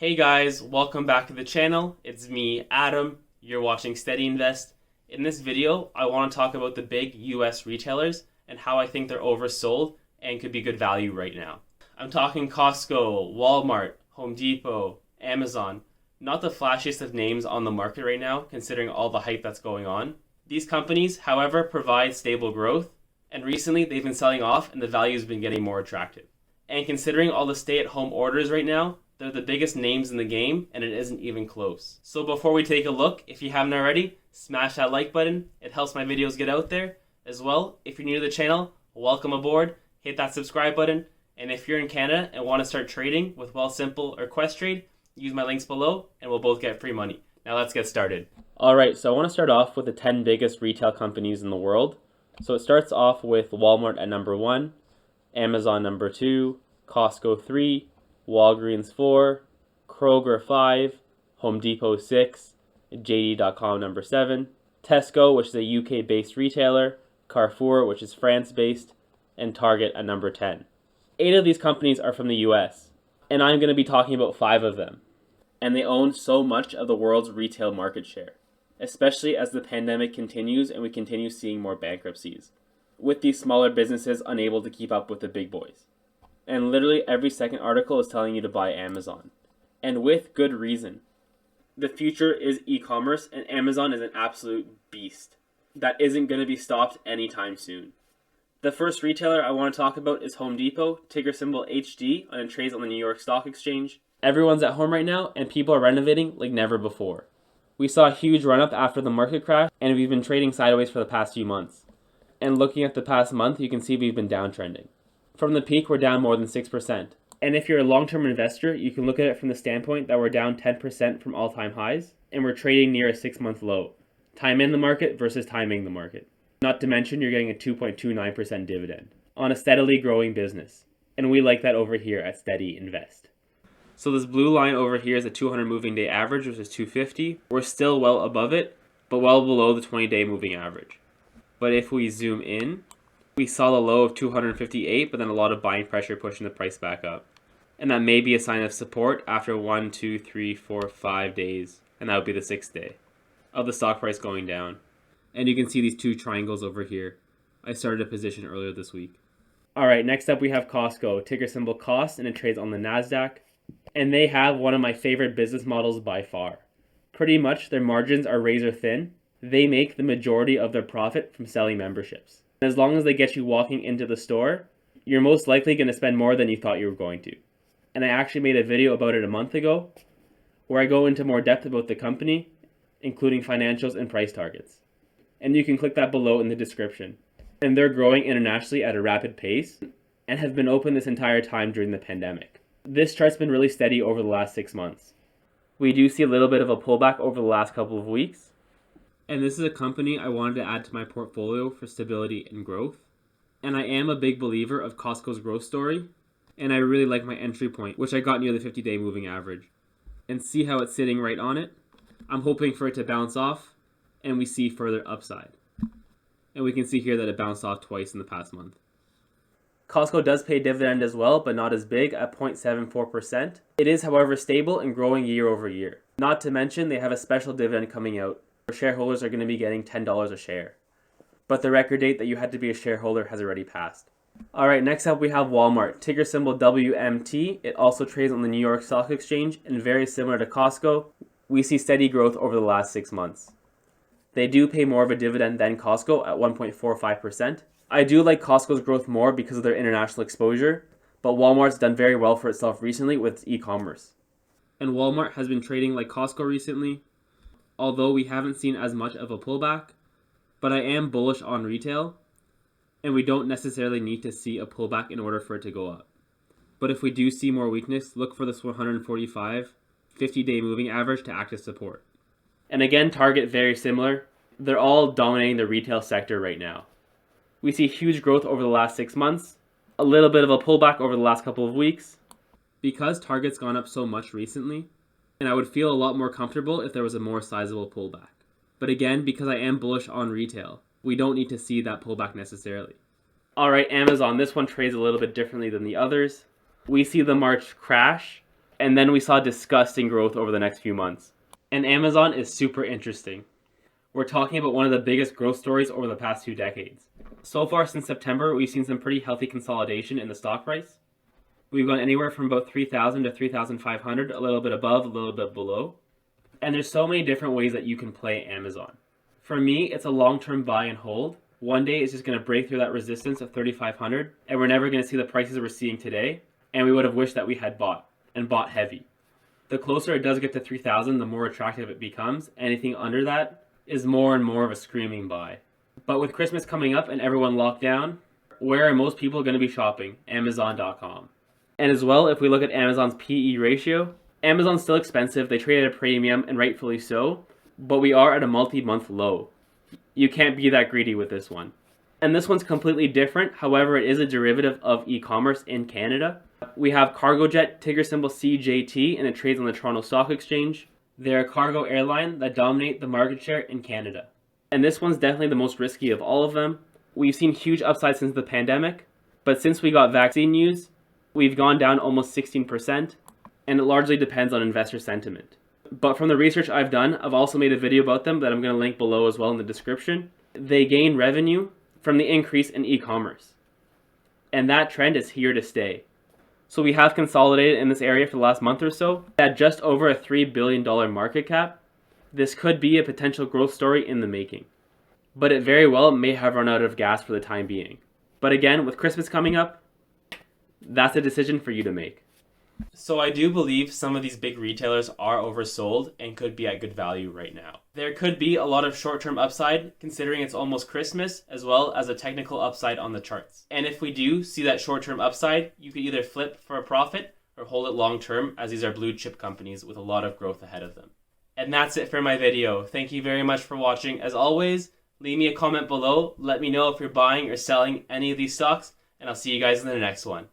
Hey guys, welcome back to the channel. It's me, Adam. You're watching Steady Invest. In this video, I want to talk about the big US retailers and how I think they're oversold and could be good value right now. I'm talking Costco, Walmart, Home Depot, Amazon. Not the flashiest of names on the market right now, considering all the hype that's going on. These companies, however, provide stable growth, and recently they've been selling off and the value's been getting more attractive. And considering all the stay-at-home orders right now, they're the biggest names in the game, and it isn't even close. So before we take a look, if you haven't already, smash that like button. It helps my videos get out there. As well, if you're new to the channel, welcome aboard. Hit that subscribe button. And if you're in Canada and want to start trading with Wealthsimple or Questrade, use my links below, and we'll both get free money. Now let's get started. Alright, so I want to start off with the 10 biggest retail companies in the world. So it starts off with Walmart at number 1, Amazon number 2, Costco 3, Walgreens 4, Kroger 5, Home Depot 6, JD.com number 7, Tesco, which is a UK-based retailer, Carrefour, which is France-based, and Target at number 10. 8 of these companies are from the US, and I'm going to be talking about 5 of them. And they own so much of the world's retail market share, especially as the pandemic continues and we continue seeing more bankruptcies, with these smaller businesses unable to keep up with the big boys. And literally every second article is telling you to buy Amazon. And with good reason. The future is e-commerce, and Amazon is an absolute beast that isn't going to be stopped anytime soon. The first retailer I want to talk about is Home Depot, ticker symbol HD, and it trades on the New York Stock Exchange. Everyone's at home right now, and people are renovating like never before. We saw a huge run-up after the market crash, and we've been trading sideways for the past few months. And looking at the past month, you can see we've been downtrending. From the peak, we're down more than 6%. And if you're a long-term investor, you can look at it from the standpoint that we're down 10% from all-time highs, and we're trading near a 6-month low. Time in the market versus timing the market. Not to mention you're getting a 2.29% dividend on a steadily growing business. And we like that over here at Steady Invest. So this blue line over here is a 200 moving day average, which is 250. We're still well above it, but well below the 20-day moving average. But if we zoom in, we saw the low of 258, but then a lot of buying pressure pushing the price back up. And that may be a sign of support after 1, 2, 3, 4, 5 days, and that would be the 6th day of the stock price going down. And you can see these 2 triangles over here. I started a position earlier this week. Alright, next up we have Costco, ticker symbol COST, and it trades on the NASDAQ. And they have one of my favorite business models by far. Pretty much their margins are razor thin. They make the majority of their profit from selling memberships. As long as they get you walking into the store, you're most likely going to spend more than you thought you were going to. And I actually made a video about it a month ago, where I go into more depth about the company, including financials and price targets. And you can click that below in the description. And they're growing internationally at a rapid pace, and have been open this entire time during the pandemic. This chart's been really steady over the last 6 months. We do see a little bit of a pullback over the last couple of weeks. And this is a company I wanted to add to my portfolio for stability and growth. And I am a big believer of Costco's growth story. And I really like my entry point, which I got near the 50-day moving average. And see how it's sitting right on it? I'm hoping for it to bounce off, and we see further upside. And we can see here that it bounced off twice in the past month. Costco does pay dividend as well, but not as big at 0.74%. It is, however, stable and growing year over year. Not to mention they have a special dividend coming out. Shareholders are going to be getting $10 a share. But the record date that you had to be a shareholder has already passed. Alright, next up we have Walmart, ticker symbol WMT. It also trades on the New York Stock Exchange, and very similar to Costco, we see steady growth over the last 6 months. They do pay more of a dividend than Costco at 1.45%. I do like Costco's growth more because of their international exposure, but Walmart's done very well for itself recently with its e-commerce. And Walmart has been trading like Costco recently, although we haven't seen as much of a pullback, but I am bullish on retail, and we don't necessarily need to see a pullback in order for it to go up. But if we do see more weakness, look for this 145 50-day moving average to act as support. And again, Target very similar. They're all dominating the retail sector right now. We see huge growth over the last 6 months, a little bit of a pullback over the last couple of weeks. Because Target's gone up so much recently, and I would feel a lot more comfortable if there was a more sizable pullback. But again, because I am bullish on retail, we don't need to see that pullback necessarily. Alright, Amazon, this one trades a little bit differently than the others. We see the March crash, and then we saw disgusting growth over the next few months. And Amazon is super interesting. We're talking about one of the biggest growth stories over the past 2 decades. So far since September, we've seen some pretty healthy consolidation in the stock price. We've gone anywhere from about 3,000 to 3,500, a little bit above, a little bit below. And there's so many different ways that you can play Amazon. For me, it's a long-term buy and hold. One day it's just going to break through that resistance of 3,500, and we're never going to see the prices we're seeing today, and we would have wished that we had bought, and bought heavy. The closer it does get to 3,000, the more attractive it becomes. Anything under that is more and more of a screaming buy. But with Christmas coming up and everyone locked down, where are most people going to be shopping? Amazon.com. And as well, if we look at Amazon's PE ratio, Amazon's still expensive, they trade at a premium, and rightfully so, but we are at a multi-month low. You can't be that greedy with this one. And this one's completely different, however it is a derivative of e-commerce in Canada. We have Cargojet, ticker symbol CJT, and it trades on the Toronto Stock Exchange. They're a cargo airline that dominate the market share in Canada. And this one's definitely the most risky of all of them. We've seen huge upside since the pandemic, but since we got vaccine news, we've gone down almost 16%, and it largely depends on investor sentiment. But from the research I've done, I've also made a video about them that I'm going to link below as well in the description. They gain revenue from the increase in e-commerce. And that trend is here to stay. So we have consolidated in this area for the last month or so at just over a $3 billion market cap. This could be a potential growth story in the making. But it very well may have run out of gas for the time being. But again, with Christmas coming up, that's a decision for you to make. So I do believe some of these big retailers are oversold and could be at good value right now. There could be a lot of short-term upside considering it's almost Christmas, as well as a technical upside on the charts. And if we do see that short-term upside, you could either flip for a profit or hold it long-term, as these are blue chip companies with a lot of growth ahead of them. And that's it for my video. Thank you very much for watching. As always, leave me a comment below. Let me know if you're buying or selling any of these stocks, and I'll see you guys in the next one.